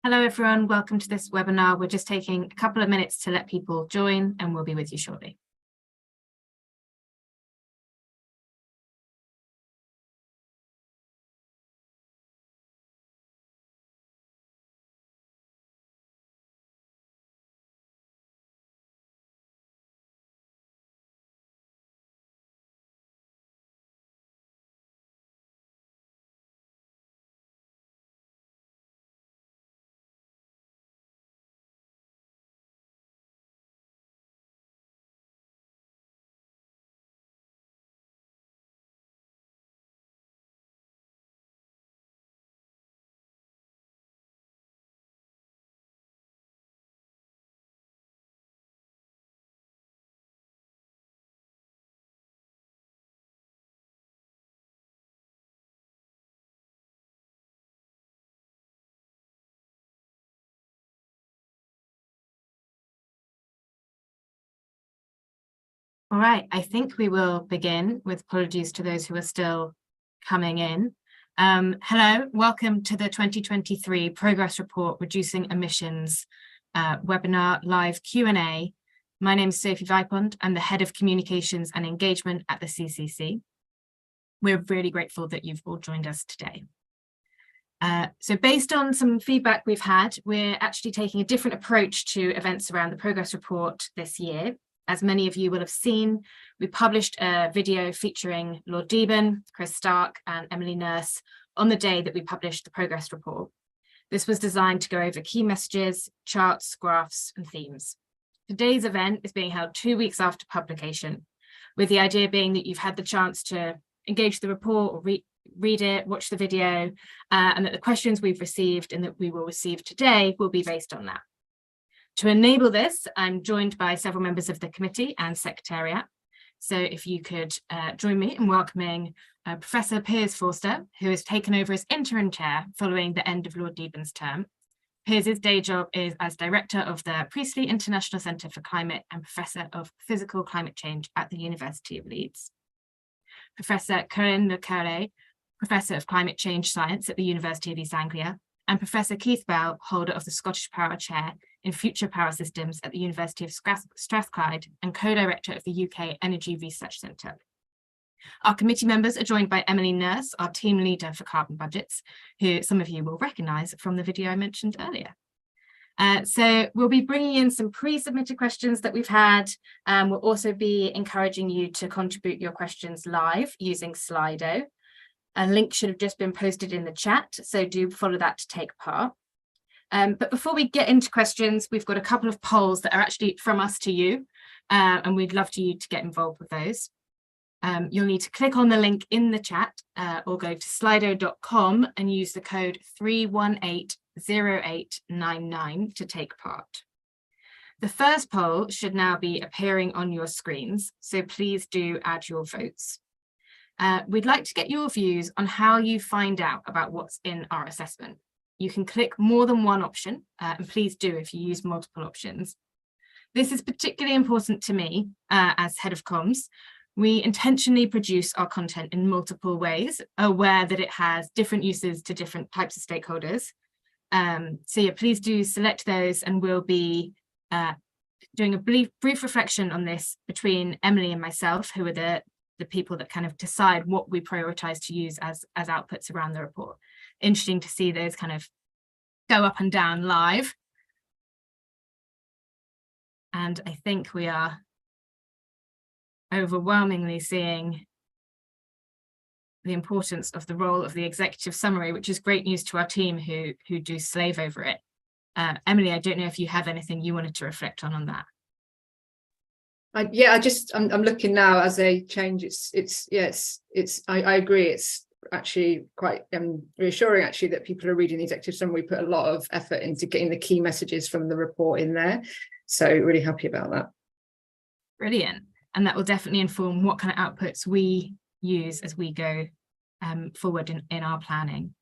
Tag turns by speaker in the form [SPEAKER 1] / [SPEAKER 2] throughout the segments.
[SPEAKER 1] Hello everyone, welcome to this webinar. We're just taking a couple of minutes to let people join and we'll be with you shortly. All right, I think we will begin with apologies to those who are still coming in. Hello, welcome to the 2023 Progress Report Reducing Emissions webinar live Q&A. My name is Sophie Vipond. I'm the Head of Communications and Engagement at the CCC. We're really grateful that you've all joined us today. So based on some feedback we've had, we're actually taking a different approach to events around the Progress Report this year. As many of you will have seen, we published a video featuring Lord Deben, Chris Stark and Emily Nurse on the day that we published the Progress Report. This was designed to go over key messages, charts, graphs and themes. Today's event is being held 2 weeks after publication, with the idea being that you've had the chance to engage the report or read it, watch the video, and that the questions we've received and that we will receive today will be based on that. To enable this, I'm joined by several members of the committee and secretariat. So if you could join me in welcoming Professor Piers Forster, who has taken over as interim chair following the end of Lord Deben's term. Piers' day job is as director of the Priestley International Centre for Climate and Professor of Physical Climate Change at the University of Leeds. Professor Corinne Le Carré, Professor of Climate Change Science at the University of East Anglia, and Professor Keith Bell, holder of the Scottish Power Chair in Future Power Systems at the University of Strathclyde and co-director of the UK Energy Research Centre. Our committee members are joined by Emily Nurse, our team leader for carbon budgets, who some of you will recognise from the video I mentioned earlier. So we'll be bringing in some pre-submitted questions that we've had. We'll also be encouraging you to contribute your questions live using Slido. A link should have just been posted in the chat, so do follow that to take part. But before we get into questions, we've got a couple of polls that are actually from us to you, and we'd love you to get involved with those. You'll need to click on the link in the chat or go to slido.com and use the code 3180899 to take part. The first poll should now be appearing on your screens, so please do add your votes. We'd like to get your views on how you find out about what's in our assessment. You can click more than one option, and please do if you use multiple options. This is particularly important to me as head of comms. We intentionally produce our content in multiple ways, aware that it has different uses to different types of stakeholders. So yeah, please do select those, and we'll be doing a brief reflection on this between Emily and myself, who are the people that kind of decide what we prioritize to use as outputs around the report. Interesting to see those kind of go up and down live. And I think we are overwhelmingly seeing the importance of the role of the executive summary, which is great news to our team who do slave over it. Emily, I don't know if you have anything you wanted to reflect on that.
[SPEAKER 2] I'm looking now as a change. I agree. It's actually quite reassuring actually that people are reading the executive summary. We put a lot of effort into getting the key messages from the report in there. So really happy about that.
[SPEAKER 1] Brilliant. And that will definitely inform what kind of outputs we use as we go forward in our planning.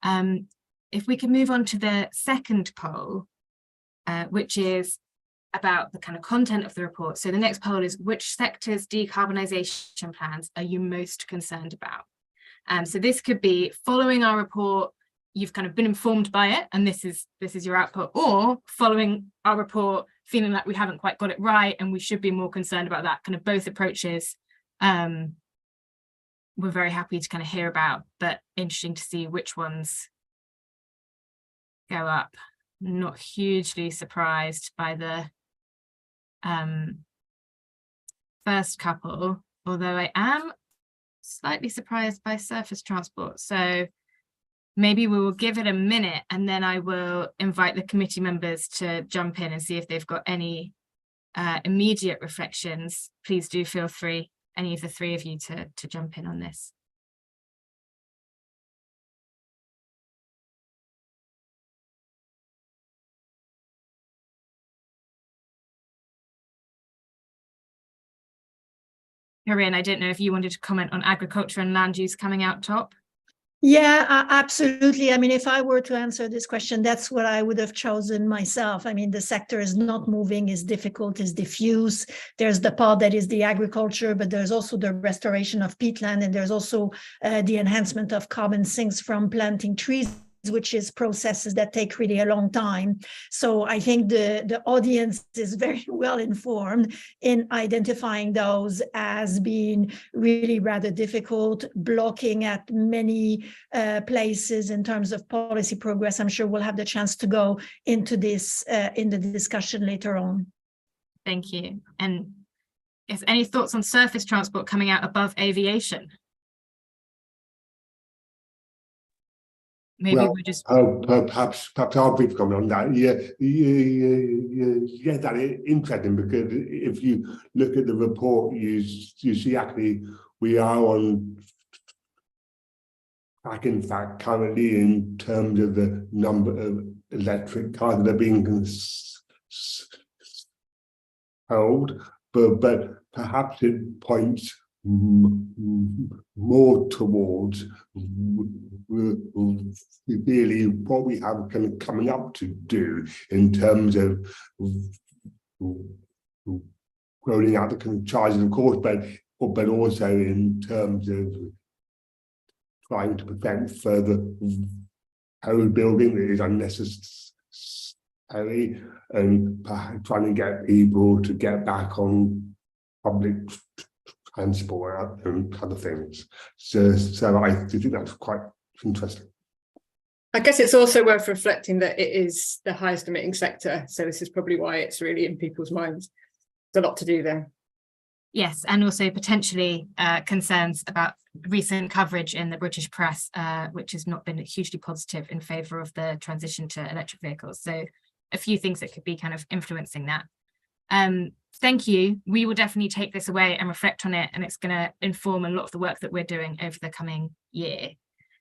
[SPEAKER 1] If we can move on to the second poll, which is about the kind of content of the report. So the next poll is, which sectors' decarbonisation plans are you most concerned about? So this could be following our report, you've kind of been informed by it and this is your output, or following our report feeling like we haven't quite got it right and we should be more concerned about that. Kind of both approaches we're very happy to kind of hear about, but interesting to see which ones go up. Not hugely surprised by the first couple, although I am slightly surprised by surface transport. So maybe we will give it a minute and then I will invite the committee members to jump in and see if they've got any immediate reflections. Please do feel free, any of the three of you, to jump in on this. Corinne, I don't know if you wanted to comment on agriculture and land use coming out top.
[SPEAKER 3] Yeah, absolutely. I mean, if I were to answer this question, that's what I would have chosen myself. I mean, the sector is not moving, is difficult, is diffuse. There's the part that is the agriculture, but there's also the restoration of peatland, and there's also the enhancement of carbon sinks from planting trees, which is processes that take really a long time. So I think the audience is very well informed in identifying those as being really rather difficult, blocking at many places in terms of policy progress. I'm sure we'll have the chance to go into this in the discussion later on.
[SPEAKER 1] Thank you. And if any thoughts on surface transport coming out above aviation? Maybe
[SPEAKER 4] well,
[SPEAKER 1] we just
[SPEAKER 4] perhaps I'll brief comment on that. Yeah, that interesting, because if you look at the report, you see actually we are on track, in fact, currently, in terms of the number of electric cars that are being sold, but perhaps it points more towards really what we have kind of coming up to do in terms of rolling out the kind of charges, of course, but also in terms of trying to prevent further road building that is unnecessary, and trying to get people to get back on public transport and other things. So I think that's quite interesting.
[SPEAKER 2] I guess it's also worth reflecting that it is the highest emitting sector. So this is probably why it's really in people's minds. There's a lot to do there.
[SPEAKER 1] Yes, and also potentially concerns about recent coverage in the British press, which has not been hugely positive in favour of the transition to electric vehicles. So a few things that could be kind of influencing that. Thank you. We will definitely take this away and reflect on it, and it's going to inform a lot of the work that we're doing over the coming year.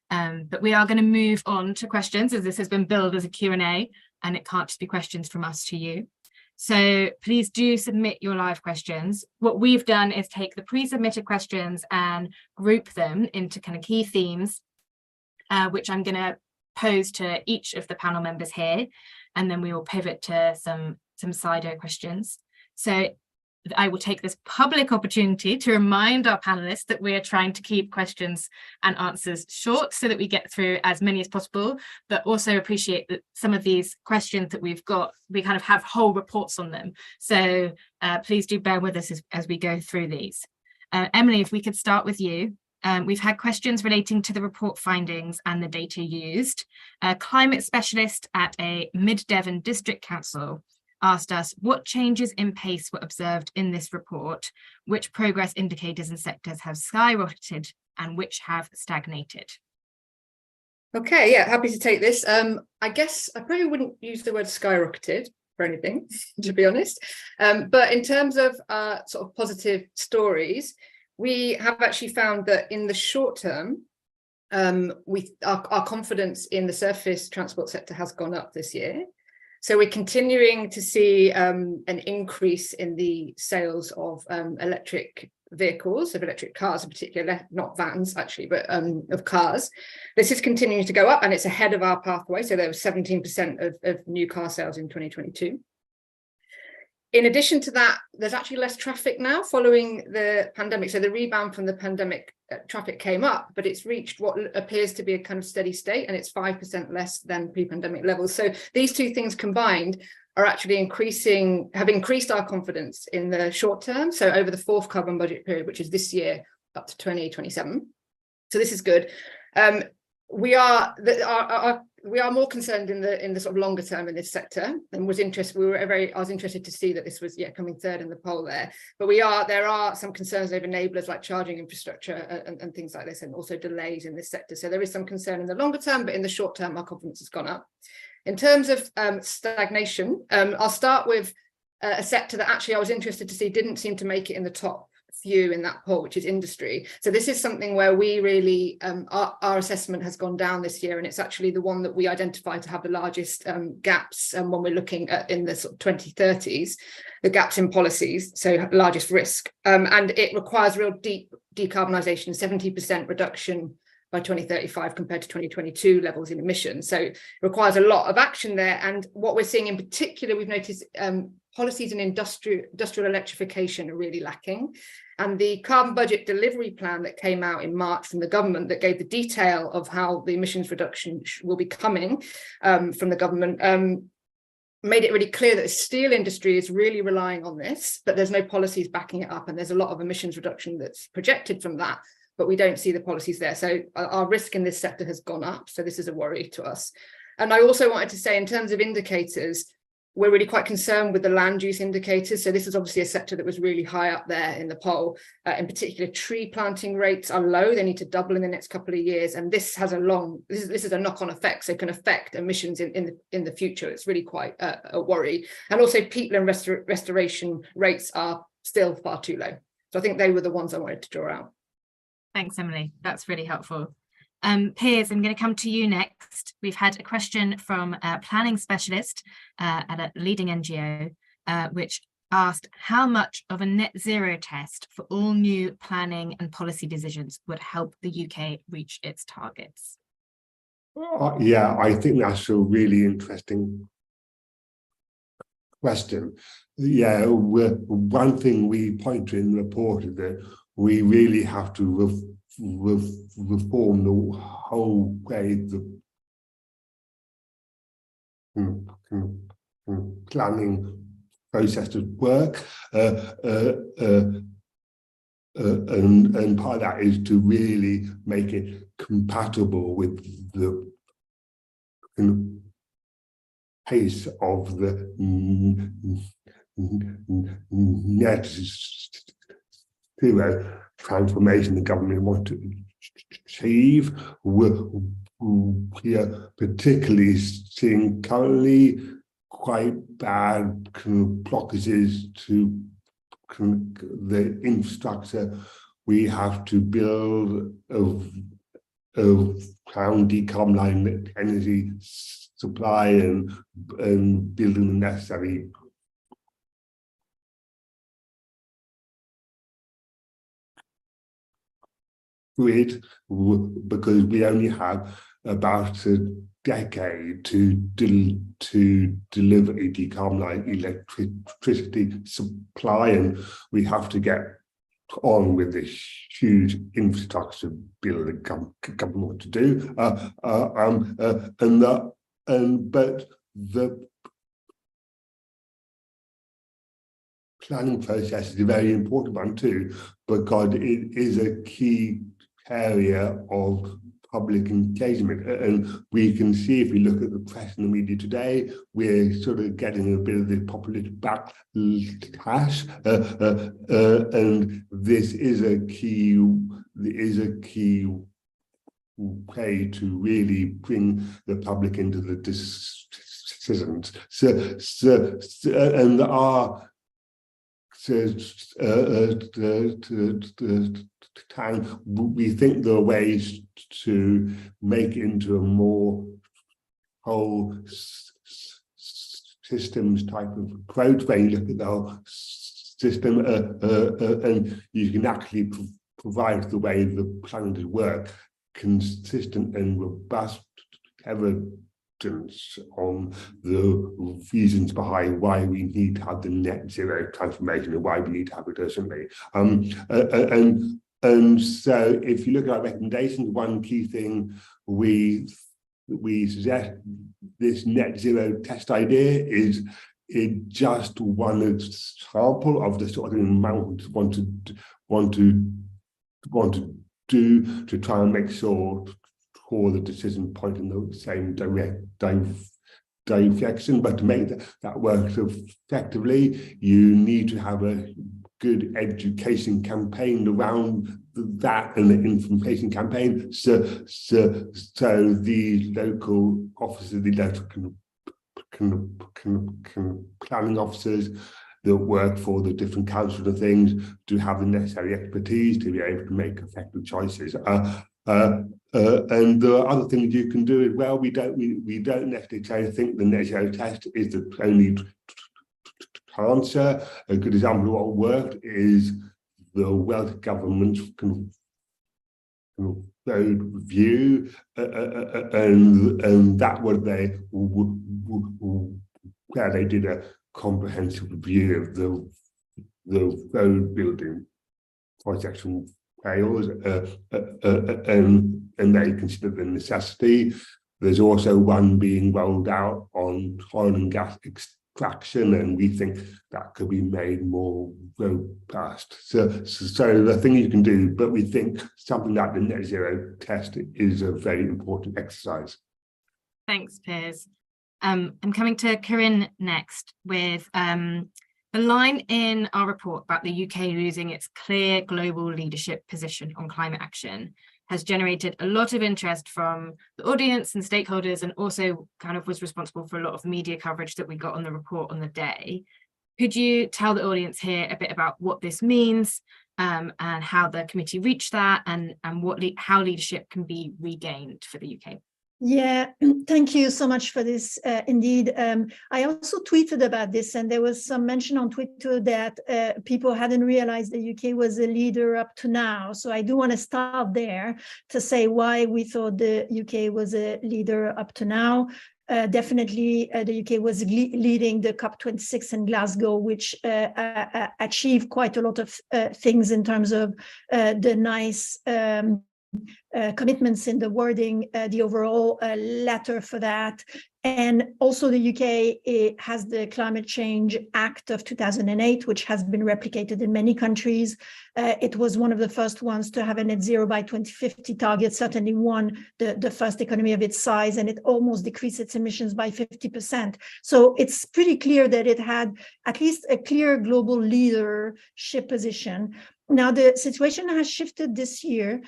[SPEAKER 1] But we are going to move on to questions, as this has been billed as a Q&A, and it can't just be questions from us to you. So please do submit your live questions. What we've done is take the pre-submitted questions and group them into kind of key themes, which I'm going to pose to each of the panel members here, and then we will pivot to some Slido questions. So I will take this public opportunity to remind our panelists that we are trying to keep questions and answers short so that we get through as many as possible, but also appreciate that some of these questions that we've got, we kind of have whole reports on them. So please do bear with us as we go through these. Emily, if we could start with you. We've had questions relating to the report findings and the data used. A climate specialist at a Mid-Devon District Council asked us what changes in pace were observed in this report, which progress indicators and sectors have skyrocketed and which have stagnated.
[SPEAKER 2] Okay, yeah, happy to take this. I guess I probably wouldn't use the word skyrocketed for anything, to be honest. But in terms of sort of positive stories, we have actually found that in the short term, our confidence in the surface transport sector has gone up this year. So we're continuing to see an increase in the sales of electric vehicles, of electric cars in particular, not vans actually, but of cars. This is continuing to go up, and it's ahead of our pathway. So there was 17% of new car sales in 2022. In addition to that, there's actually less traffic now following the pandemic. So the rebound from the pandemic traffic came up, but it's reached what appears to be a kind of steady state, and it's 5% less than pre-pandemic levels. So these two things combined are actually have increased our confidence in the short term. So over the fourth carbon budget period, which is this year up to 2027. So this is good. We are more concerned in the sort of longer term in this sector, and I was interested to see that this was coming third in the poll there. But there are some concerns over enablers like charging infrastructure and things like this, and also delays in this sector. So there is some concern in the longer term, but in the short term, our confidence has gone up. In terms of stagnation, I'll start with a sector that actually I was interested to see didn't seem to make it in the top few in that poll, which is industry. So this is something where we really, our assessment has gone down this year, and it's actually the one that we identified to have the largest gaps when we're looking at in the sort of 2030s, the gaps in policies, so largest risk. And it requires real deep decarbonisation, 70% reduction by 2035 compared to 2022 levels in emissions. So it requires a lot of action there. And what we're seeing in particular, we've noticed policies in industrial electrification are really lacking. And the carbon budget delivery plan that came out in March from the government that gave the detail of how the emissions reduction will be coming from the government made it really clear that the steel industry is really relying on this, but there's no policies backing it up. And there's a lot of emissions reduction that's projected from that, but we don't see the policies there. So our risk in this sector has gone up. So this is a worry to us. And I also wanted to say, in terms of indicators, we're really quite concerned with the land use indicators. So this is obviously a sector that was really high up there in the poll. In particular, tree planting rates are low. They need to double in the next couple of years. And this has this is a knock-on effect. So it can affect emissions in the future. It's really quite a worry. And also peatland restoration rates are still far too low. So I think they were the ones I wanted to draw out.
[SPEAKER 1] Thanks, Emily. That's really helpful. Piers, I'm going to come to you next. We've had a question from a planning specialist at a leading NGO, which asked how much of a net zero test for all new planning and policy decisions would help the UK reach its targets?
[SPEAKER 4] Yeah, I think that's a really interesting question. Yeah, one thing we point to in the report is that we really have to reform the whole way the planning processes work, and part of that is to really make it compatible with the pace of the net zero transformation the government wants to achieve. We are particularly seeing currently quite bad blockages to the infrastructure we have to build of how decarbonizing energy supply and building the necessary grid, because we only have about a decade to deliver a decarbonized electricity supply, and we have to get on with this huge infrastructure bill the government wants to do. But the planning process is a very important one too, because it is a key area of public engagement. And we can see, if we look at the press and the media today, we're sort of getting a bit of the populist backlash, and this is a key way to really bring the public into the decisions. And our time, we think there are ways to make it into a more whole systems type of approach, where you look at the whole system, and you can actually provide the way the planning to work consistent and robust, ever acceptance on the reasons behind why we need to have the net zero transformation and why we need to have it urgently. And so if you look at our recommendations, one key thing we suggest, this net zero test idea is just one example of the sort of thing we want to do to try and make sure all the decisions point in the same direction. But to make that work effectively, you need to have a good education campaign around that and the information campaign. So the local officers, the local planning officers that work for the different councils and things to have the necessary expertise to be able to make effective choices. And there are other things you can do as well. We don't necessarily think the net zero test is the only answer. A good example of what worked is the Welsh government's road review, and that was where they did a comprehensive review of the road building projects in Wales, and they considered the necessity. There's also one being rolled out on oil and gas extraction, and we think that could be made more robust. So the thing you can do, but we think something like the net zero test is a very important exercise.
[SPEAKER 1] Thanks, Piers. I'm coming to Corinne next with the line in our report about the UK losing its clear global leadership position on climate action has generated a lot of interest from the audience and stakeholders, and also kind of was responsible for a lot of media coverage that we got on the report on the day. Could you tell the audience here a bit about what this means and how the committee reached that, and how leadership can be regained for the UK?
[SPEAKER 3] Yeah, thank you so much for this. Indeed, I also tweeted about this, and there was some mention on Twitter that people hadn't realized the UK was a leader up to now. So I do want to start there to say why we thought the UK was a leader up to now. Definitely, the UK was leading the COP26 in Glasgow, which achieved quite a lot of things in terms of the nice commitments in the wording, the overall letter for that. And also the UK has the Climate Change Act of 2008, which has been replicated in many countries. It was one of the first ones to have a net zero by 2050 target, certainly the first economy of its size, and it almost decreased its emissions by 50%. So it's pretty clear that it had at least a clear global leadership position. Now, the situation has shifted this year.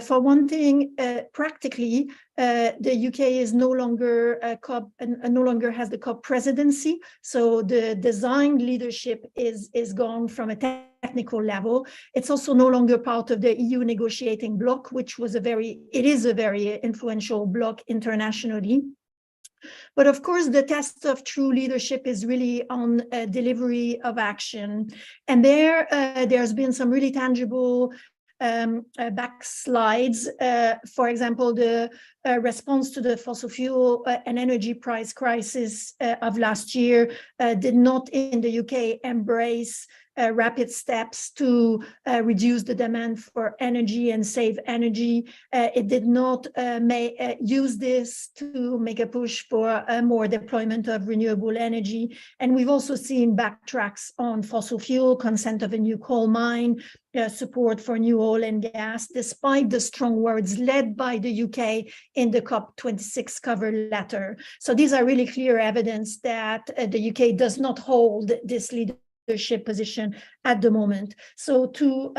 [SPEAKER 3] For one thing, practically, the UK is no longer no longer has the COP presidency. So the design leadership is gone from a technical level. It's also no longer part of the EU negotiating bloc, which was it is a very influential bloc internationally. But of course, the test of true leadership is really on delivery of action. And there's been some really tangible backslides. For example, the response to the fossil fuel and energy price crisis of last year did not in the UK embrace rapid steps to reduce the demand for energy and save energy. It did not use this to make a push for more deployment of renewable energy. And we've also seen backtracks on fossil fuel, consent of a new coal mine, support for new oil and gas, despite the strong words led by the UK in the COP26 cover letter. So these are really clear evidence that the UK does not hold this leadership position at the moment. So to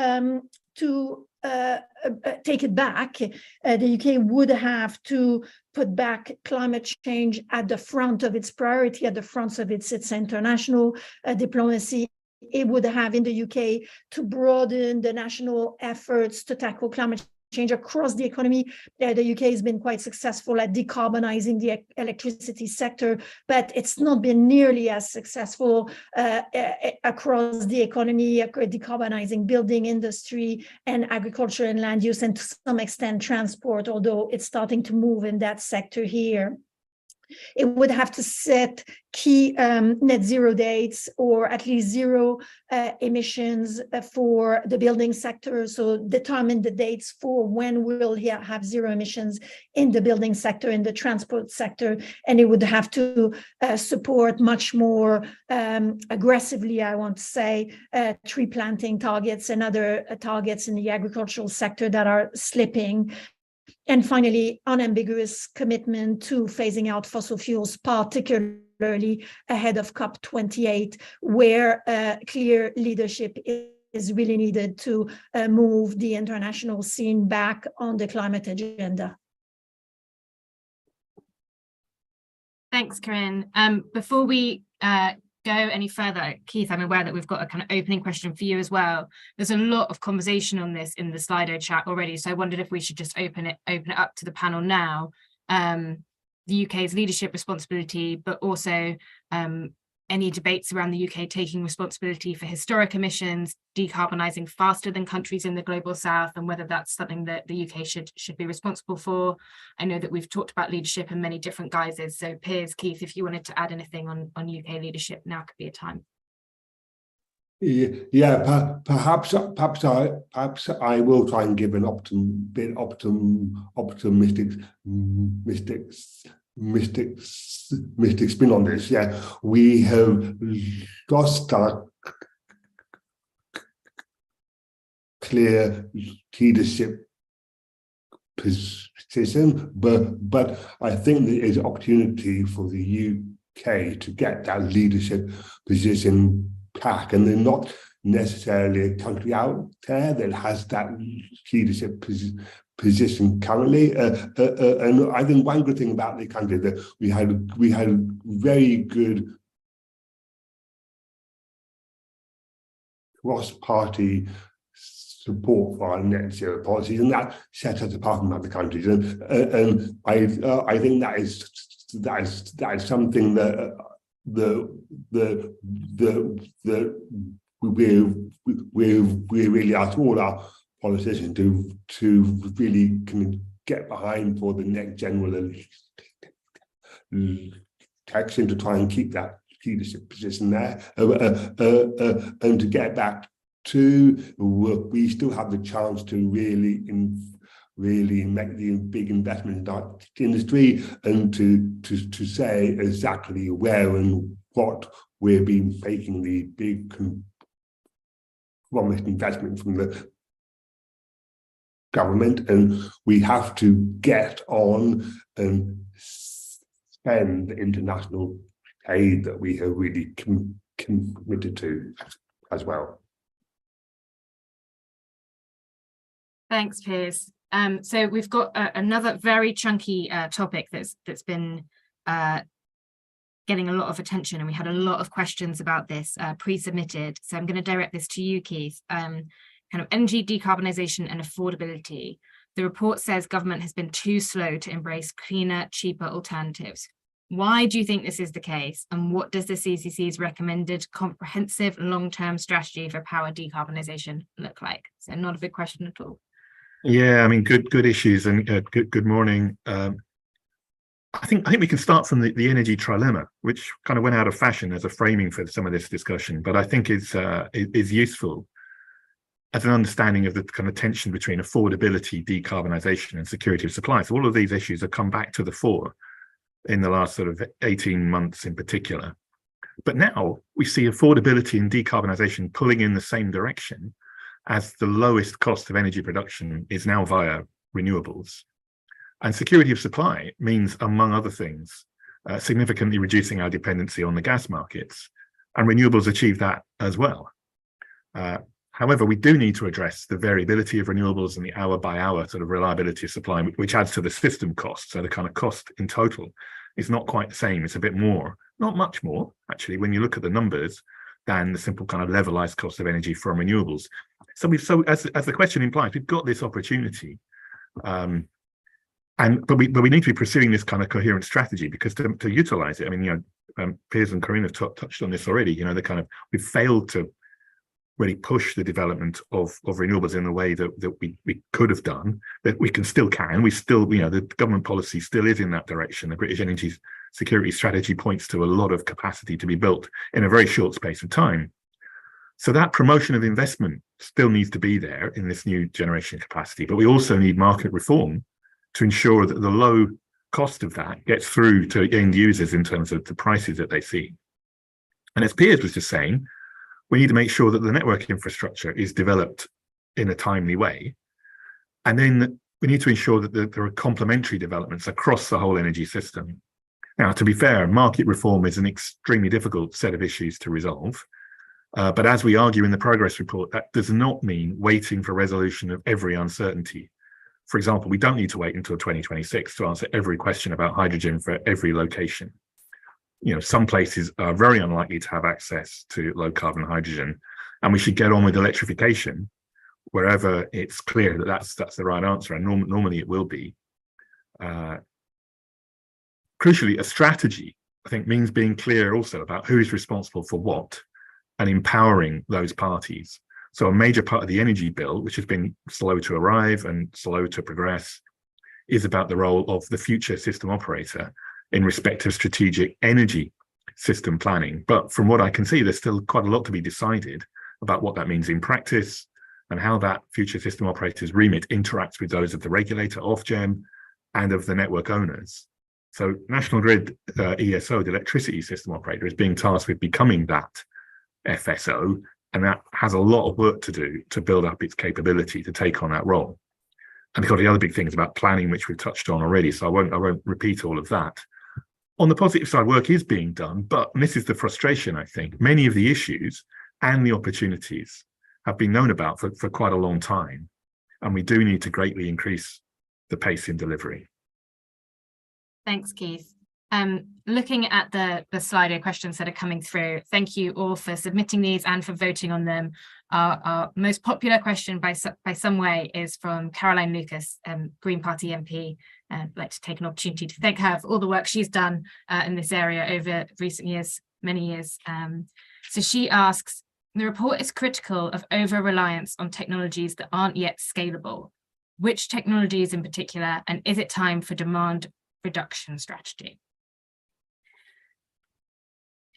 [SPEAKER 3] take it back, the UK would have to put back climate change at the front of its priority, at the front of its international diplomacy. It would have in the UK to broaden the national efforts to tackle climate change across the economy. The UK has been quite successful at decarbonizing the electricity sector, but it's not been nearly as successful across the economy, decarbonizing building industry and agriculture and land use, and to some extent transport, although it's starting to move in that sector here. It would have to set key net zero dates, or at least zero emissions for the building sector. So determine the dates for when we'll have zero emissions in the building sector, in the transport sector. And it would have to support much more aggressively, I want to say, tree planting targets and other targets in the agricultural sector that are slipping. And finally, unambiguous commitment to phasing out fossil fuels, particularly ahead of COP28, where clear leadership is really needed to move the international scene back on the climate agenda.
[SPEAKER 1] Thanks, Corinne. Before we go any further, Keith, I'm aware that we've got a kind of opening question for you as well. There's a lot of conversation on this in the Slido chat already, so I wondered if we should just open it up to the panel now. The UK's leadership responsibility, but also any debates around the UK taking responsibility for historic emissions, decarbonising faster than countries in the global south, and whether that's something that the UK should be responsible for. I know that we've talked about leadership in many different guises. So Piers, Keith, if you wanted to add anything on UK leadership, now could be a time.
[SPEAKER 4] Yeah, perhaps I will try and give an optimistic spin on this. Yeah, we have lost our clear leadership position, but I think there is opportunity for the UK to get that leadership position back, and they're not necessarily a country out there that has that leadership position currently. And I think one good thing about the country that we had very good cross-party support for our net zero policies, and that sets us apart from other countries. And I think that is something that we really ask all our politicians to really can get behind for the next general election, to try and keep that leadership position there, and to get back to, we still have the chance to really make the big investment in our industry, and to say exactly where and what we've been making the big promised investment from the government, and we have to get on and spend the international aid that we have really committed to as well.
[SPEAKER 1] Thanks, Piers. So we've got another very chunky topic that's been getting a lot of attention, and we had a lot of questions about this pre-submitted. So I'm going to direct this to you, Keith. Kind of energy decarbonisation and affordability. The report says government has been too slow to embrace cleaner, cheaper alternatives. Why do you think this is the case? And what does the CCC's recommended comprehensive long-term strategy for power decarbonisation look like? So not a big question at all.
[SPEAKER 5] Yeah, I mean, good issues, and good morning. I think we can start from the energy trilemma, which kind of went out of fashion as a framing for some of this discussion, but I think is useful as an understanding of the kind of tension between affordability, decarbonisation, and security of supply. So all of these issues have come back to the fore in the last sort of 18 months in particular. But now we see affordability and decarbonisation pulling in the same direction, as the lowest cost of energy production is now via renewables. And security of supply means, among other things, significantly reducing our dependency on the gas markets, and renewables achieve that as well. However, we do need to address the variability of renewables and the hour-by-hour sort of reliability of supply, which adds to the system cost. So the kind of cost in total is not quite the same. It's a bit more, not much more, actually, when you look at the numbers, than the simple kind of levelized cost of energy from renewables. So as the question implies, we've got this opportunity, but we need to be pursuing this kind of coherent strategy, because to utilize it, I mean, Piers and Corinne have touched on this already. We've failed to really push the development of renewables in the way that we could have done, that we still can. We still, the government policy still is in that direction. The British Energy security strategy points to a lot of capacity to be built in a very short space of time. So that promotion of investment still needs to be there in this new generation capacity, but we also need market reform to ensure that the low cost of that gets through to end users in terms of the prices that they see. And as Piers was just saying, we need to make sure that the network infrastructure is developed in a timely way. And then we need to ensure that there are complementary developments across the whole energy system. Now, to be fair, market reform is an extremely difficult set of issues to resolve. But as we argue in the progress report, that does not mean waiting for resolution of every uncertainty. For example, we don't need to wait until 2026 to answer every question about hydrogen for every location. You know, some places are very unlikely to have access to low carbon hydrogen, and we should get on with electrification wherever it's clear that that's the right answer, and normally it will be. Crucially, a strategy, I think, means being clear also about who is responsible for what and empowering those parties. So a major part of the energy bill, which has been slow to arrive and slow to progress, is about the role of the future system operator in respect of strategic energy system planning. But from what I can see, there's still quite a lot to be decided about what that means in practice and how that future system operator's remit interacts with those of the regulator, Ofgem, and of the network owners. So National Grid ESO, the electricity system operator, is being tasked with becoming that FSO, and that has a lot of work to do to build up its capability to take on that role. And of course, the other big thing is about planning, which we've touched on already, so I won't repeat all of that. On the positive side, work is being done, but and this is the frustration, I think. Many of the issues and the opportunities have been known about for quite a long time, and we do need to greatly increase the pace in delivery.
[SPEAKER 1] Thanks, Keith. Looking at the Slido questions that are coming through, thank you all for submitting these and for voting on them. Our most popular question by some way is from Caroline Lucas, Green Party MP. I'd like to take an opportunity to thank her for all the work she's done in this area over recent years, many years. So she asks, the report is critical of over-reliance on technologies that aren't yet scalable. Which technologies in particular, and is it time for demand reduction strategy?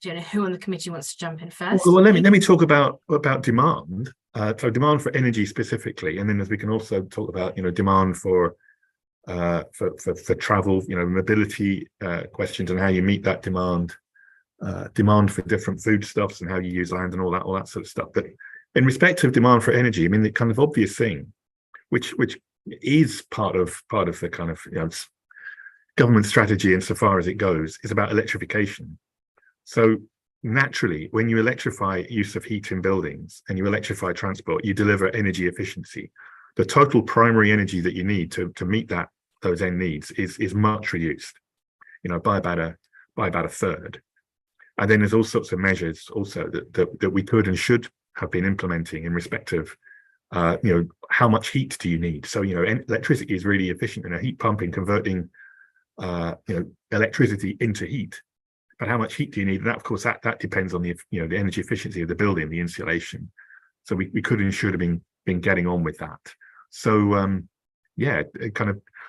[SPEAKER 1] I don't know who on the committee wants to jump in first.
[SPEAKER 5] Well, let me talk about demand. So demand for energy specifically, and then as we can also talk about demand for travel, mobility questions and how you meet that demand, demand for different foodstuffs and how you use land and all that sort of stuff. But in respect of demand for energy, I mean, the kind of obvious thing, which is part of the kind of government strategy insofar as it goes, is about electrification. So naturally, when you electrify use of heat in buildings and you electrify transport, you deliver energy efficiency. The total primary energy that you need to meet those end needs is much reduced, by about a third. And then there's all sorts of measures also that we could and should have been implementing in respect of how much heat do you need? So electricity is really efficient in a heat pump in converting electricity into heat. But how much heat do you need? And that, of course, that depends on the the energy efficiency of the building, the insulation. So we could and should have been getting on with that. So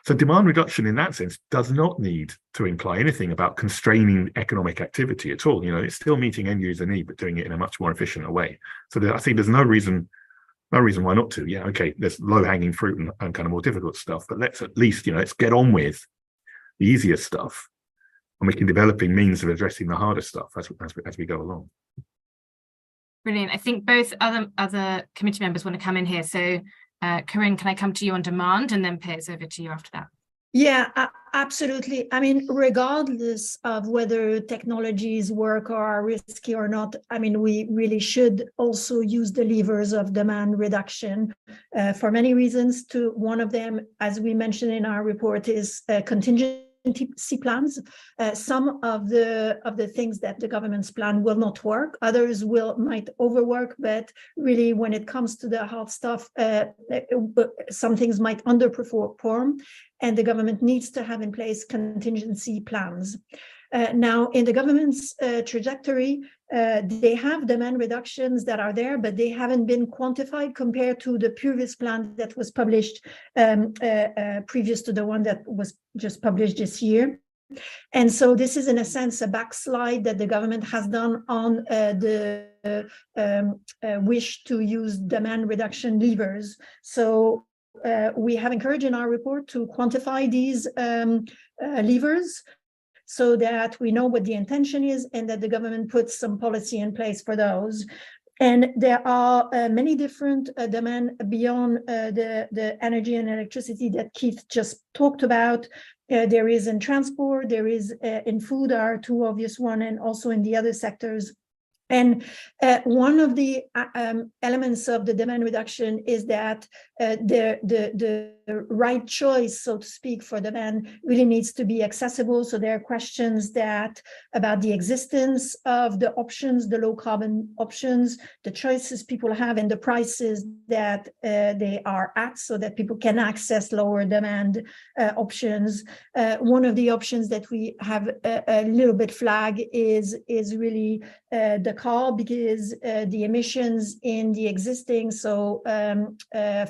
[SPEAKER 5] so demand reduction in that sense does not need to imply anything about constraining economic activity at all. It's still meeting end user need, but doing it in a much more efficient way. So I think there's no reason why not to. Yeah, okay, there's low hanging fruit and kind of more difficult stuff, but let's at least let's get on with the easier stuff. And we can develop means of addressing the harder stuff as we go along.
[SPEAKER 1] Brilliant. I think both other committee members want to come in here. So, Corinne, can I come to you on demand and then Piers over to you after that?
[SPEAKER 3] Yeah, absolutely. I mean, regardless of whether technologies work or are risky or not, I mean, we really should also use the levers of demand reduction for many reasons. One of them, as we mentioned in our report, is contingency plans. Some of the things that the government's plan will not work. Others might overwork, but really when it comes to the hard stuff, some things might underperform, and the government needs to have in place contingency plans. Now, in the government's trajectory, they have demand reductions that are there, but they haven't been quantified compared to the previous plan that was published previous to the one that was just published this year. And so this is, in a sense, a backslide that the government has done on the wish to use demand reduction levers. So we have encouraged in our report to quantify these levers so that we know what the intention is and that the government puts some policy in place for those. And there are many different demand beyond the energy and electricity that Keith just talked about. There is in transport, there is in food are two obvious one, and also in the other sectors. And one of the elements of the demand reduction is that the right choice, so to speak, for demand really needs to be accessible. So there are questions that about the existence of the options, the low carbon options, the choices people have, and the prices that they are at, so that people can access lower demand options. One of the options that we have a little bit flag is really the car, because the emissions in the existing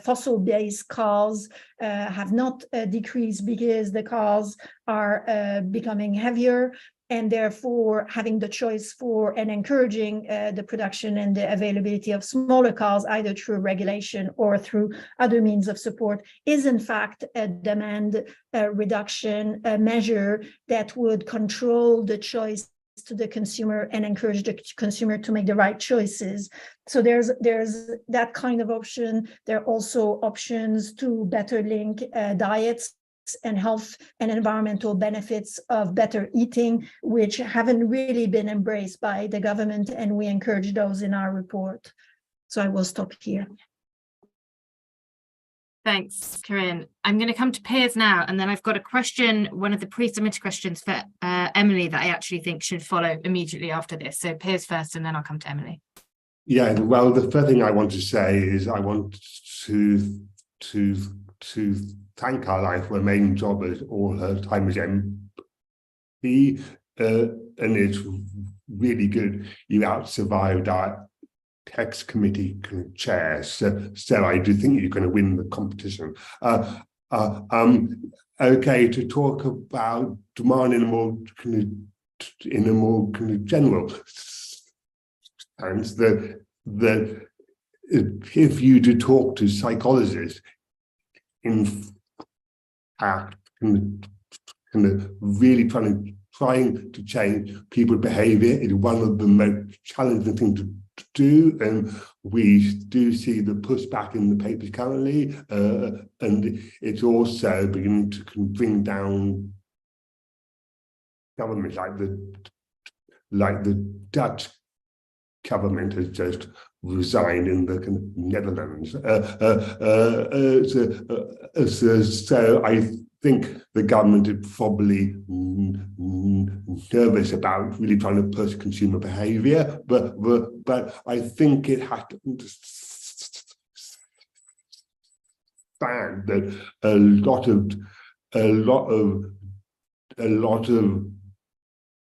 [SPEAKER 3] fossil-based cars have not decreased because the cars are becoming heavier, and therefore having the choice for and encouraging the production and the availability of smaller cars, either through regulation or through other means of support, is in fact a demand reduction measure that would control the choice to the consumer and encourage the consumer to make the right choices. So there's that kind of option. There are also options to better link diets and health and environmental benefits of better eating, which haven't really been embraced by the government, and we encourage those in our report. So I will stop here.
[SPEAKER 1] Thanks, Corinne. I'm going to come to Piers now, and then I've got a question, one of the pre-submitted questions for Emily that I actually think should follow immediately after this. So Piers first, and then I'll come to Emily.
[SPEAKER 4] Yeah, well, the first thing I want to say is I want to thank Carlisle for her main job as all her time as MP, and it's really good you out-survived our Tax Committee chair, so I do think you're going to win the competition. Okay, to talk about demand in a more general sense, that if you do talk to psychologists, in fact, really trying to change people's behaviour is one of the most challenging things to do, and we do see the pushback in the papers currently, and it's also beginning to bring down governments like the Dutch government has just resigned in the Netherlands. So I think the government is probably nervous about really trying to push consumer behaviour, but I think it has to understand that a lot of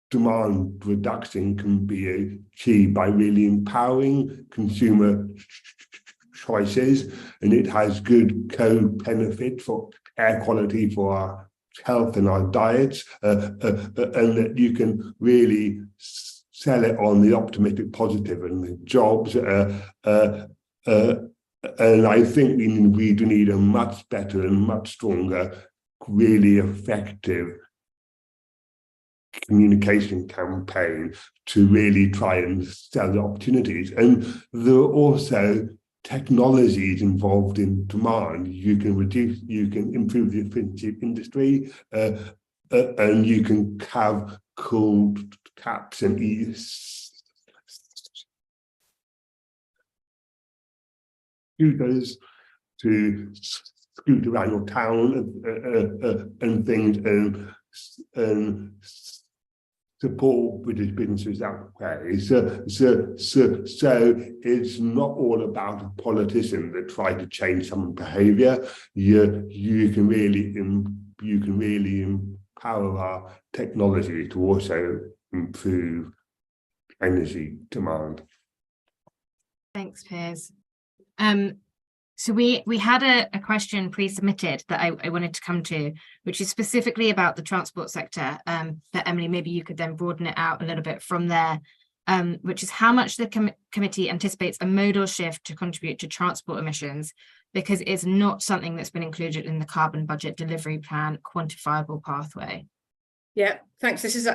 [SPEAKER 4] demand reduction can be achieved by really empowering consumer choices, and it has good co-benefit for air quality, for our health and our diets, and that you can really sell it on the optimistic positive and the jobs, and I think we do need a much better and much stronger, really effective communication campaign to really try and sell the opportunities. And there are also technologies involved in demand. You can improve the efficiency of industry, and you can have cool caps and scooters to scoot around your town and things, and support British businesses that way. So it's not all about a politician that try to change someone's behaviour. You can really empower our technology to also improve energy demand.
[SPEAKER 1] Thanks, Piers. So we had a question pre-submitted that I wanted to come to, which is specifically about the transport sector. But Emily, maybe you could then broaden it out a little bit from there, which is how much the committee anticipates a modal shift to contribute to transport emissions, because it's not something that's been included in the carbon budget delivery plan quantifiable pathway.
[SPEAKER 2] Yeah, thanks. This is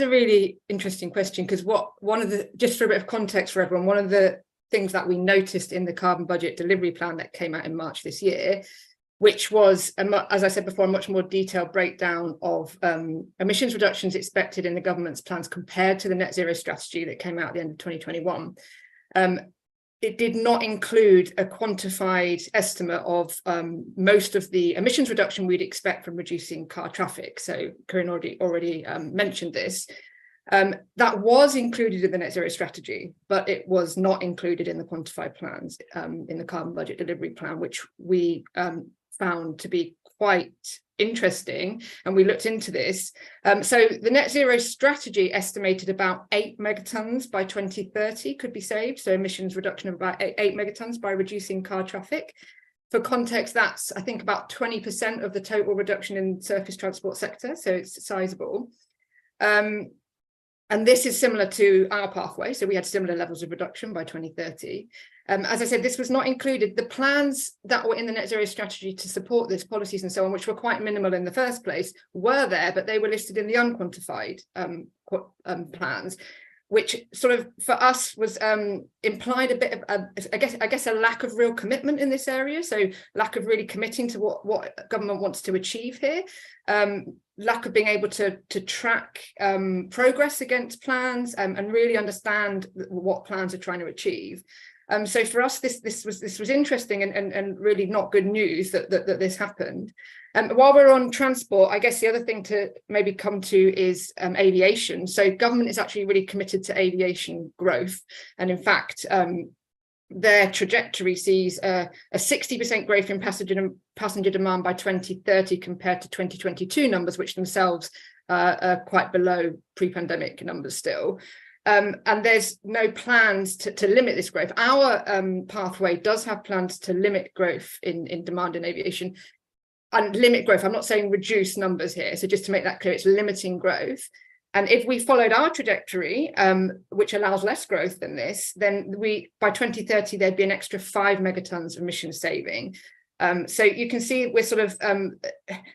[SPEAKER 2] a really interesting question, because just for a bit of context for everyone, one of the things that we noticed in the carbon budget delivery plan that came out in March this year, which was, as I said before, a much more detailed breakdown of emissions reductions expected in the government's plans compared to the net zero strategy that came out at the end of 2021. It did not include a quantified estimate of most of the emissions reduction we'd expect from reducing car traffic. So Corinne already mentioned this. That was included in the net zero strategy, but it was not included in the quantified plans in the carbon budget delivery plan, which we found to be quite interesting, and we looked into this. So the net zero strategy estimated about 8 megatons by 2030 could be saved, so emissions reduction of about 8 megatons by reducing car traffic. For context, that's I think about 20% of the total reduction in surface transport sector, so it's sizable. And this is similar to our pathway, so we had similar levels of reduction by 2030. As I said, this was not included. The plans that were in the net zero strategy to support this, policies and so on, which were quite minimal in the first place, were there, but they were listed in the unquantified plans, which sort of for us was implied a bit of I guess a lack of real commitment in this area. So lack of really committing to what government wants to achieve here. Lack of being able to track progress against plans and really understand what plans are trying to achieve. So for us, this was interesting and really not good news that this happened. While we're on transport, I guess the other thing to maybe come to is aviation. So government is actually really committed to aviation growth, and in fact, their trajectory sees a 60% growth in passenger demand by 2030 compared to 2022 numbers, which themselves are quite below pre-pandemic numbers still. And there's no plans to limit this growth. Our pathway does have plans to limit growth in demand in aviation. And limit growth, I'm not saying reduce numbers here. So just to make that clear, it's limiting growth. And if we followed our trajectory, which allows less growth than this, then by 2030, there'd be an extra 5 megatons of emission saving. So you can see we're sort of,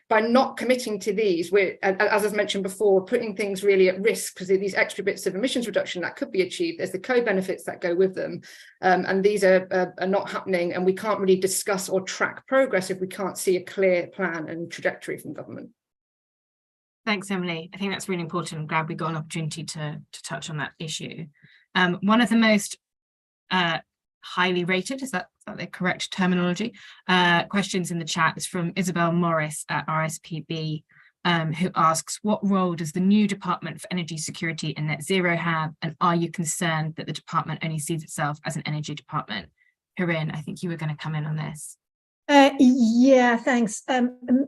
[SPEAKER 2] by not committing to these, we're, as I've mentioned before, putting things really at risk, because these extra bits of emissions reduction that could be achieved, there's the co-benefits that go with them. And these are not happening, and we can't really discuss or track progress if we can't see a clear plan and trajectory from government.
[SPEAKER 1] Thanks, Emily. I think that's really important. I'm glad we got an opportunity to touch on that issue. One of the most highly rated, is that the correct terminology, questions in the chat is from Isabel Morris at RSPB, who asks, what role does the new Department for Energy Security and Net Zero have, and are you concerned that the department only sees itself as an energy department? Corinne, I think you were going to come in on this.
[SPEAKER 3] Yeah, thanks.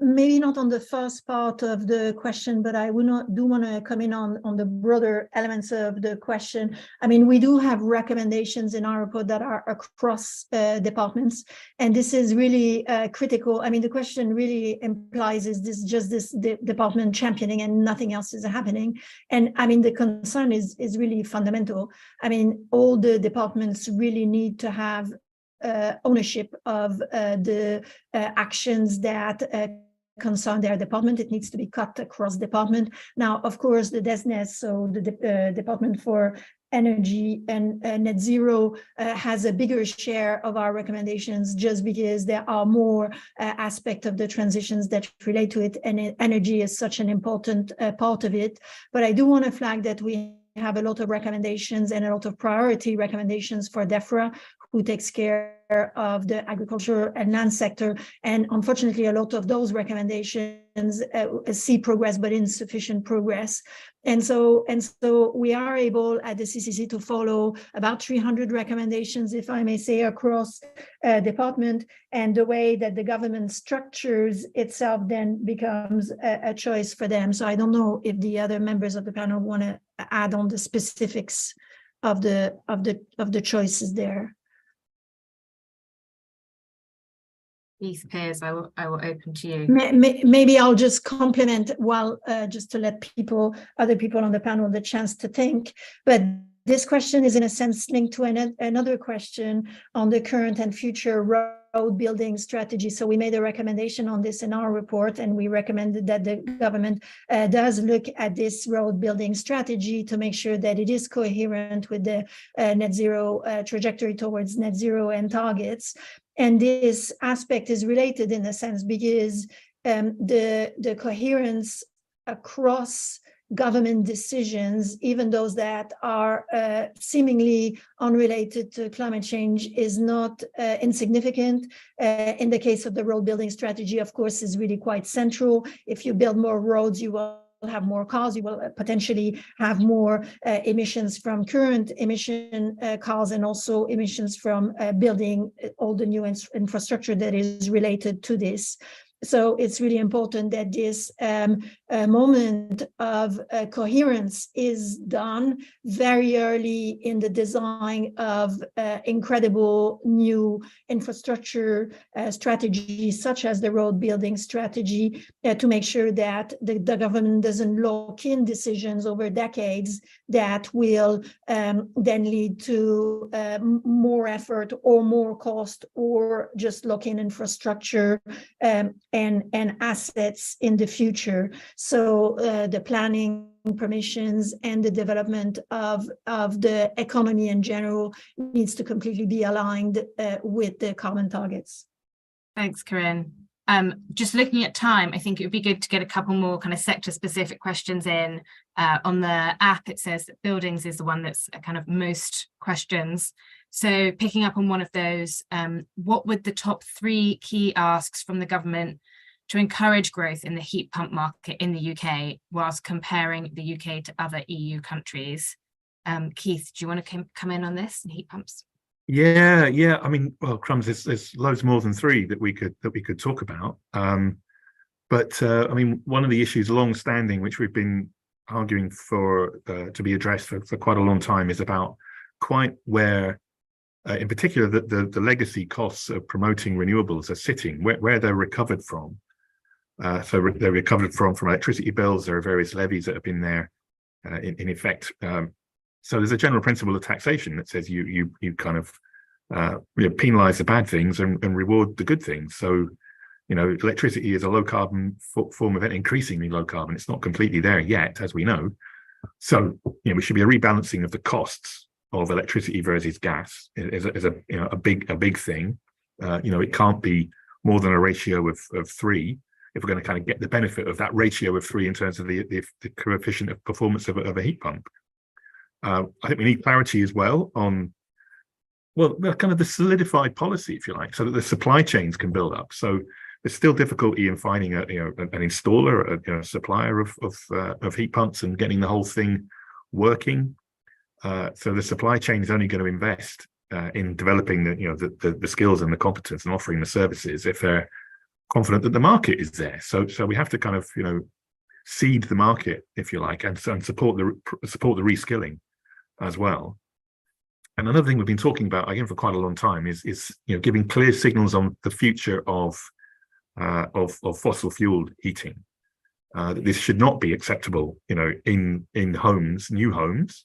[SPEAKER 3] Maybe not on the first part of the question, but I do want to come in on the broader elements of the question. I mean, we do have recommendations in our report that are across departments, and this is really critical. I mean, the question really implies, is this just this department championing and nothing else is happening? And I mean, the concern is really fundamental. I mean, all the departments really need to have ownership of the actions that concern their department. It needs to be cut across department. Now, of course, the DESNES, so the Department for Energy and Net Zero, has a bigger share of our recommendations, just because there are more aspects of the transitions that relate to it, and energy is such an important part of it. But I do want to flag that we have a lot of recommendations and a lot of priority recommendations for DEFRA, who takes care of the agriculture and land sector. And unfortunately, a lot of those recommendations see progress, but insufficient progress. And so we are able at the CCC to follow about 300 recommendations, if I may say, across department. And the way that the government structures itself then becomes a choice for them. So I don't know if the other members of the panel want to add on the specifics of the choices there.
[SPEAKER 1] Keith Pears, I will open to you.
[SPEAKER 3] Maybe I'll just compliment while just to let other people on the panel the chance to think. But this question is in a sense linked to another question on the current and future road building strategy. So we made a recommendation on this in our report, and we recommended that the government does look at this road building strategy to make sure that it is coherent with the net zero trajectory towards net zero and targets. And this aspect is related in a sense because the coherence across government decisions, even those that are seemingly unrelated to climate change, is not insignificant. In the case of the road building strategy, of course, is really quite central. If you build more roads, you will have more cars, you will potentially have more emissions from current emission cars, and also emissions from building all the new infrastructure that is related to this. So it's really important that this moment of coherence is done very early in the design of incredible new infrastructure strategies, such as the road building strategy, to make sure that the government doesn't lock in decisions over decades that will then lead to more effort or more cost, or just lock in infrastructure and assets in the future. So the planning, permissions, and the development of the economy in general needs to completely be aligned with the carbon targets.
[SPEAKER 1] Thanks, Corinne. Just looking at time, I think it would be good to get a couple more kind of sector-specific questions in. On the app, it says that buildings is the one that's kind of most questions. So picking up on one of those, what would the top 3 key asks from the government to encourage growth in the heat pump market in the UK, whilst comparing the UK to other EU countries? Keith, do you want to come in on this, heat pumps?
[SPEAKER 5] Yeah. I mean, well, crumbs, there's loads more than 3 that we could talk about. But I mean, one of the issues long-standing, which we've been arguing for to be addressed for quite a long time, is about quite where, in particular, the legacy costs of promoting renewables are sitting, where they're recovered from. So they're recovered from electricity bills. There are various levies that have been there in effect. So there's a general principle of taxation that says you kind of penalize the bad things and reward the good things. So, electricity is a low carbon form of it, increasingly low carbon. It's not completely there yet, as we know. So, we should be a rebalancing of the costs of electricity versus gas is a big thing. It can't be more than a ratio of 3 if we're going to kind of get the benefit of that ratio of 3 in terms of the coefficient of performance of a heat pump. I think we need clarity as well on, kind of the solidified policy, if you like, so that the supply chains can build up. So there's still difficulty in finding an installer, a supplier of heat pumps and getting the whole thing working. So the supply chain is only going to invest in developing the skills and the competence and offering the services if they're confident that the market is there. So we have to kind of seed the market, if you like, and support the reskilling as well. And another thing we've been talking about again for quite a long time is giving clear signals on the future of fossil fueled heating. That this should not be acceptable, in homes, new homes.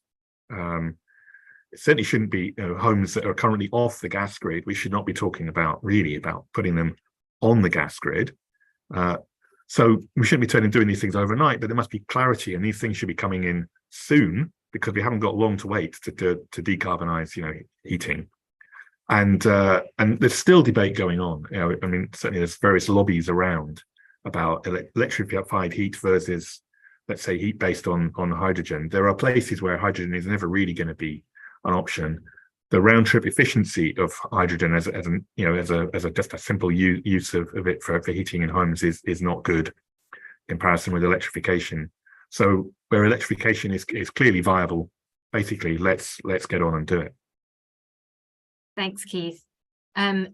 [SPEAKER 5] It certainly shouldn't be homes that are currently off the gas grid. We should not be talking about putting them on the gas grid. So we shouldn't be doing these things overnight, but there must be clarity, and these things should be coming in soon, because we haven't got long to wait to decarbonize, heating. And there's still debate going on. I mean, certainly there's various lobbies around about electrified heat versus, let's say, heat based on hydrogen. There are places where hydrogen is never really going to be an option. The round trip efficiency of hydrogen as just a simple use of it for heating in homes is not good in comparison with electrification. So where electrification is clearly viable, basically let's get on and do it.
[SPEAKER 1] Thanks, Keith.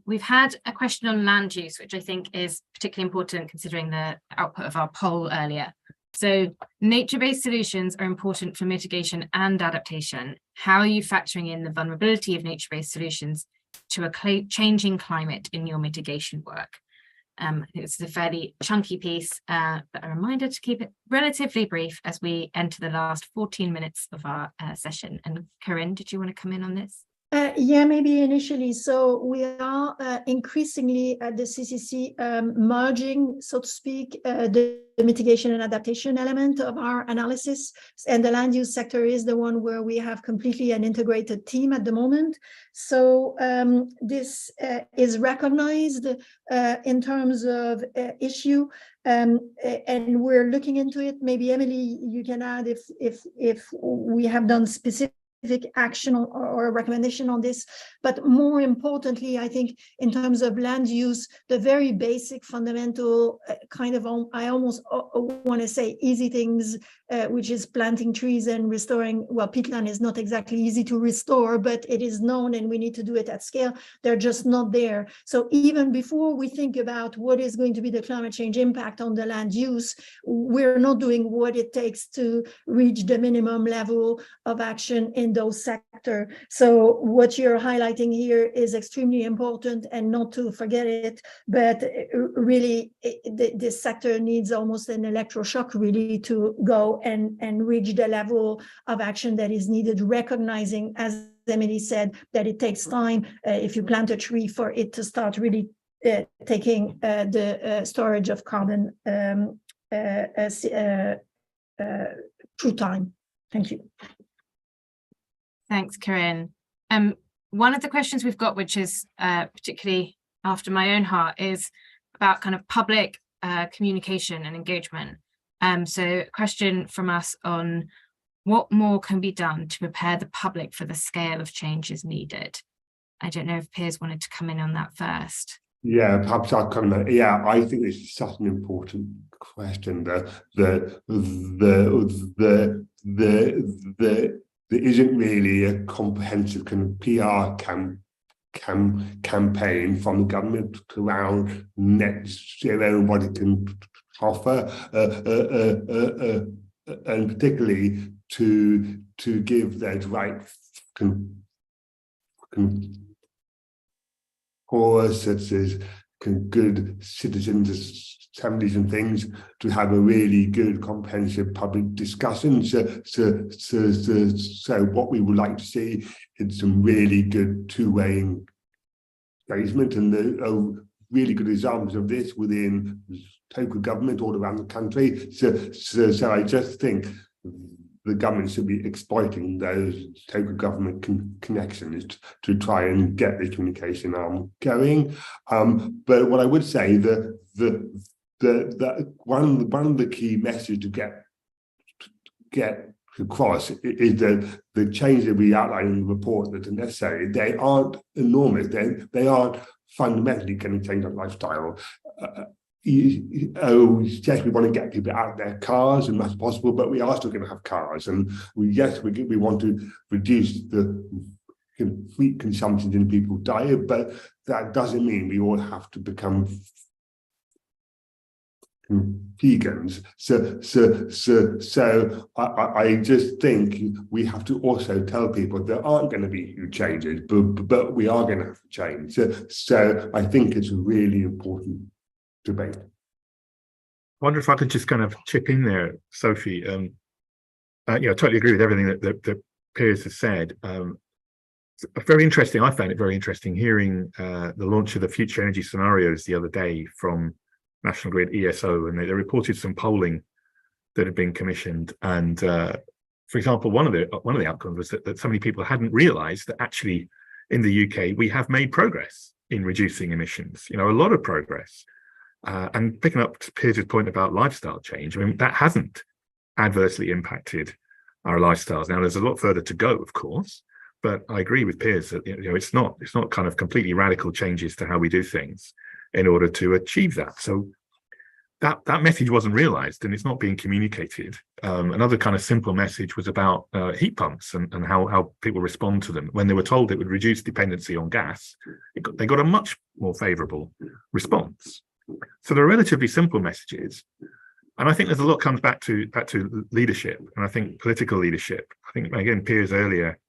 [SPEAKER 1] We've had a question on land use, which I think is particularly important considering the output of our poll earlier. So nature-based solutions are important for mitigation and adaptation. How are you factoring in the vulnerability of nature-based solutions to a changing climate in your mitigation work? It's a fairly chunky piece, but a reminder to keep it relatively brief as we enter the last 14 minutes of our session. And Corinne, did you want to come in on this?
[SPEAKER 3] Yeah, maybe initially. So we are increasingly at the CCC merging, so to speak, the mitigation and adaptation element of our analysis. And the land use sector is the one where we have completely an integrated team at the moment. So this is recognized in terms of issue. And we're looking into it. Maybe Emily, you can add if we have done specific action or a recommendation on this, but more importantly, I think in terms of land use, the very basic fundamental kind of, I almost want to say easy things, which is planting trees and restoring, well, peatland is not exactly easy to restore, but it is known and we need to do it at scale. They're just not there. So even before we think about what is going to be the climate change impact on the land use, we're not doing what it takes to reach the minimum level of action in those sectors. So what you're highlighting here is extremely important, and not to forget it, but really this sector needs almost an electroshock really to go and reach the level of action that is needed, recognizing, as Emily said, that it takes time if you plant a tree for it to start really taking the storage of carbon through time. Thank you.
[SPEAKER 1] Thanks, Corinne. One of the questions we've got, which is particularly after my own heart, is about kind of public communication and engagement. So a question from us on what more can be done to prepare the public for the scale of changes needed. I don't know if Piers wanted to come in on that first.
[SPEAKER 4] Yeah, perhaps I'll come in. Yeah, I think this is such an important question. There isn't really a comprehensive kind of PR campaign from the government around net zero and what it can offer, and particularly to give those right cause, such as good citizens assemblies and things, to have a really good comprehensive public discussion. So what we would like to see is some really good two-way engagement, and the really good examples of this within local government all around the country. So I just think the government should be exploiting those local government connections to try and get the communication going. But what I would say, that one of the key messages to get across is that the changes that we outline in the report that are necessary, they aren't enormous. They aren't fundamentally going to change our lifestyle. Yes, we want to get people out of their cars as much as possible, but we are still going to have cars, and we want to reduce the meat consumption in people's diet, but that doesn't mean we all have to become vegans. So I just think we have to also tell people there aren't going to be huge changes, but we are going to have to change. So I think it's a really important debate.
[SPEAKER 5] I wonder if I could just kind of chip in there, Sophie. I totally agree with everything that Piers has said. Very interesting. I found it very interesting hearing the launch of the future energy scenarios the other day from National Grid ESO, and they reported some polling that had been commissioned. And for example, one of the outcomes was that so many people hadn't realised that actually in the UK we have made progress in reducing emissions. A lot of progress. And picking up Piers' point about lifestyle change, I mean, that hasn't adversely impacted our lifestyles. Now, there's a lot further to go, of course, but I agree with Piers that it's not kind of completely radical changes to how we do things in order to achieve that. So that message wasn't realised, and it's not being communicated. Another kind of simple message was about heat pumps and how people respond to them. When they were told it would reduce dependency on gas, they got a much more favourable response. So they're relatively simple messages, and I think there's a lot comes back to leadership, and I think political leadership. I think again, Piers earlier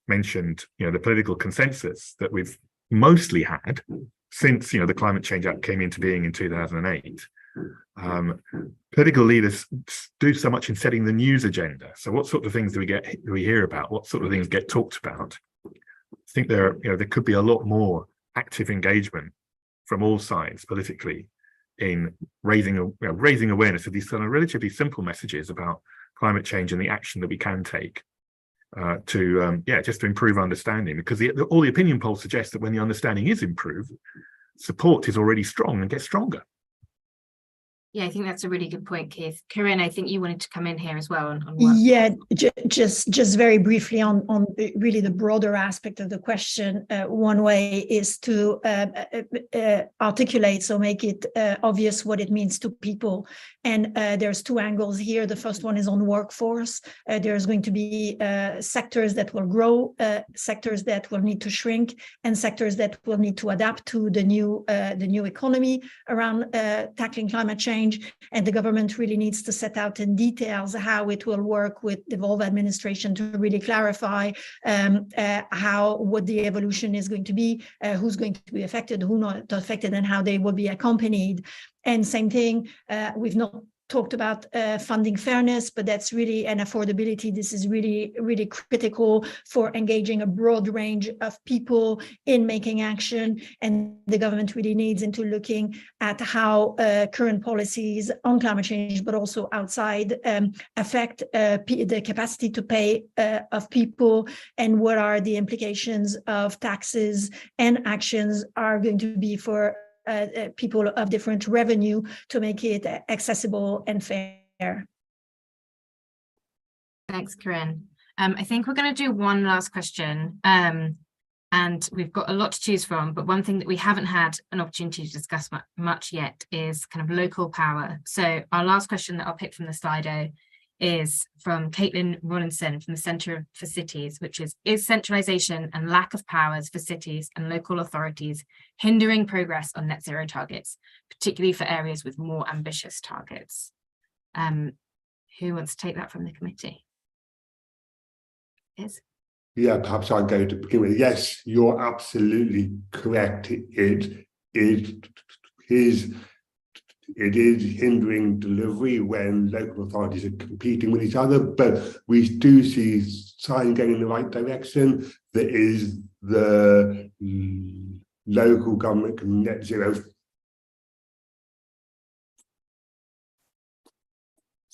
[SPEAKER 5] mentioned the political consensus that we've mostly had since the Climate Change Act came into being in 2008, political leaders do so much in setting the news agenda. So what sort of things do we hear about? What sort of things get talked about? I think there could be a lot more active engagement from all sides politically in raising awareness of these kind of relatively simple messages about climate change and the action that we can take just to improve understanding, because all the opinion polls suggest that when the understanding is improved, support is already strong and gets stronger.
[SPEAKER 1] Yeah, I think that's a really good point, Keith. Corinne, I think you wanted to come in here as well on work.
[SPEAKER 3] Yeah, just very briefly on really the broader aspect of the question. One way is to articulate, so make it obvious what it means to people. And there's two angles here. The first one is on workforce. There's going to be sectors that will grow, sectors that will need to shrink, and sectors that will need to adapt to the new economy around tackling climate change. And the government really needs to set out in details how it will work with the Volvo administration to really clarify what the evolution is going to be, who's going to be affected, who not affected, and how they will be accompanied. And same thing, we've not talked about funding fairness, but that's really an affordability. This is really, really critical for engaging a broad range of people in making action. And the government really needs into looking at how current policies on climate change, but also outside, affect the capacity to pay of people, and what are the implications of taxes and actions are going to be for people of different revenue to make it accessible and fair.
[SPEAKER 1] Thanks, Corinne. I think we're going to do one last question, and we've got a lot to choose from, but one thing that we haven't had an opportunity to discuss much yet is kind of local power. So our last question that I'll pick from the Slido is from Caitlin Rawlinson from the Centre for Cities, which is centralisation and lack of powers for cities and local authorities hindering progress on net zero targets, particularly for areas with more ambitious targets? Who wants to take that from the committee?
[SPEAKER 4] Yeah, perhaps I'll go to begin with. Yes, you're absolutely correct. It is hindering delivery when local authorities are competing with each other, but we do see signs going in the right direction. There is the local government net zero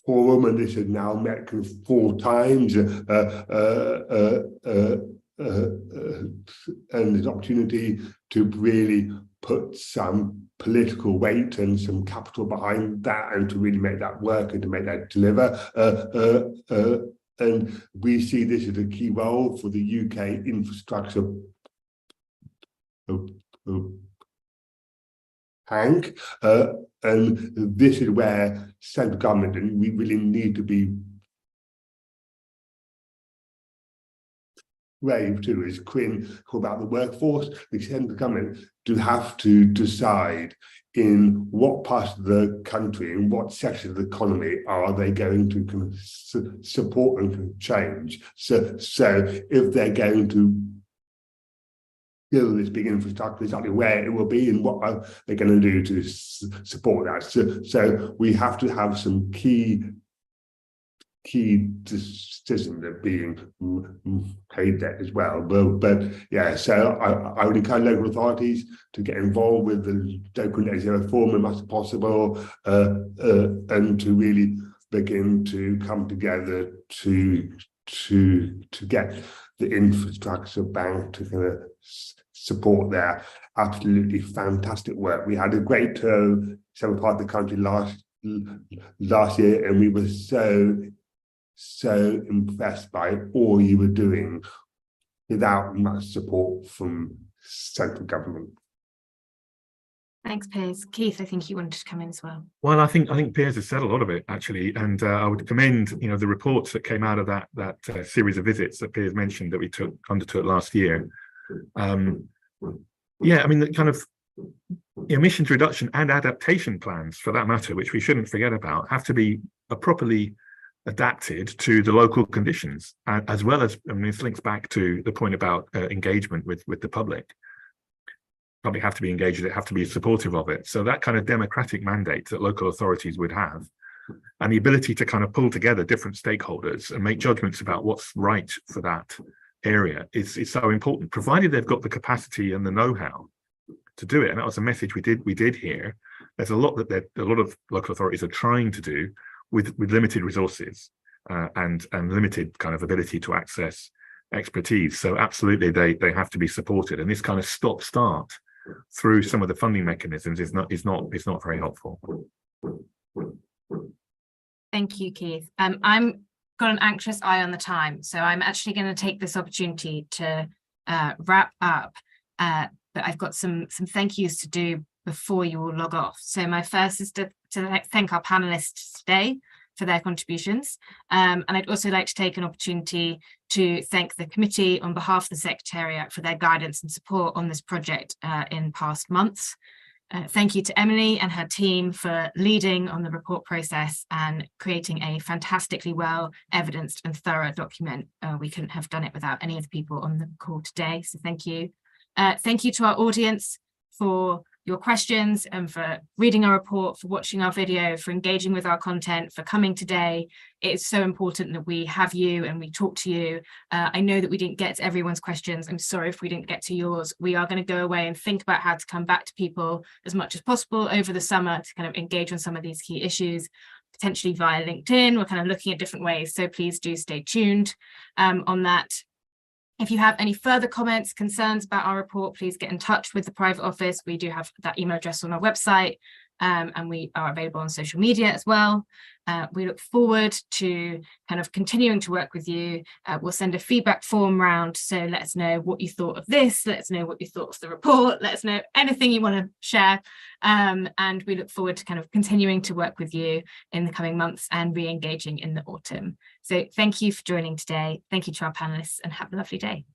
[SPEAKER 4] forum, and this has now met 4 times, and there's opportunity to really put some political weight and some capital behind that, and to really make that work and to make that deliver. And we see this as a key role for the UK infrastructure bank, and this is where central government, and we really need to be brave too, as Quinn called about the workforce. The central government do have to decide in what parts of the country, in what sections of the economy are they going to support and change. So if they're going to build this big infrastructure, exactly where it will be and what are they going to do to support that. So we have to have some key decisions are being paid there as well. But yeah, so I would encourage local authorities to get involved with the local net zero forum as much as possible, and to really begin to come together to get the infrastructure bank to kind of support their absolutely fantastic work. We had a great several parts of the country last year, and we were so impressed by all you were doing without much support from central government.
[SPEAKER 1] Thanks, Piers. Keith, I think you wanted to come in as well.
[SPEAKER 5] Well, I think Piers has said a lot of it actually, and I would commend the reports that came out of that series of visits that Piers mentioned that we undertook last year. Yeah, I mean, the kind of emissions reduction and adaptation plans, for that matter, which we shouldn't forget about, have to be properly adapted to the local conditions, as well as, I mean, this links back to the point about engagement with the public. probably have to be engaged with it, have to be supportive of it. So that kind of democratic mandate that local authorities would have, and the ability to kind of pull together different stakeholders and make judgments about what's right for that area is so important, provided they've got the capacity and the know-how to do it. And that was a message we did hear. There's a lot that a lot of local authorities are trying to do with limited resources and limited kind of ability to access expertise. So absolutely, they have to be supported. And this kind of stop-start through some of the funding mechanisms is not very helpful.
[SPEAKER 1] Thank you, Keith. I'm got an anxious eye on the time, so I'm actually going to take this opportunity to wrap up. But I've got some thank yous to do before you all log off. So my first is to thank our panelists today for their contributions. And I'd also like to take an opportunity to thank the committee on behalf of the Secretariat for their guidance and support on this project in past months. Thank you to Emily and her team for leading on the report process and creating a fantastically well evidenced and thorough document. We couldn't have done it without any of the people on the call today, so thank you. Thank you to our audience for your questions and for reading our report, for watching our video, for engaging with our content, for coming today. It is so important that we have you and we talk to you. I know that we didn't get to everyone's questions. I'm sorry if we didn't get to yours. We are going to go away and think about how to come back to people as much as possible over the summer to kind of engage on some of these key issues, potentially via LinkedIn. We're kind of looking at different ways, so please do stay tuned on that. If you have any further comments, concerns about our report, please get in touch with the private office. We do have that email address on our website, and we are available on social media as well. We look forward to kind of continuing to work with you. We'll send a feedback form round, so let us know what you thought of this, let us know what you thought of the report, let us know anything you want to share. And we look forward to kind of continuing to work with you in the coming months and re-engaging in the autumn. So thank you for joining today. Thank you to our panelists and have a lovely day.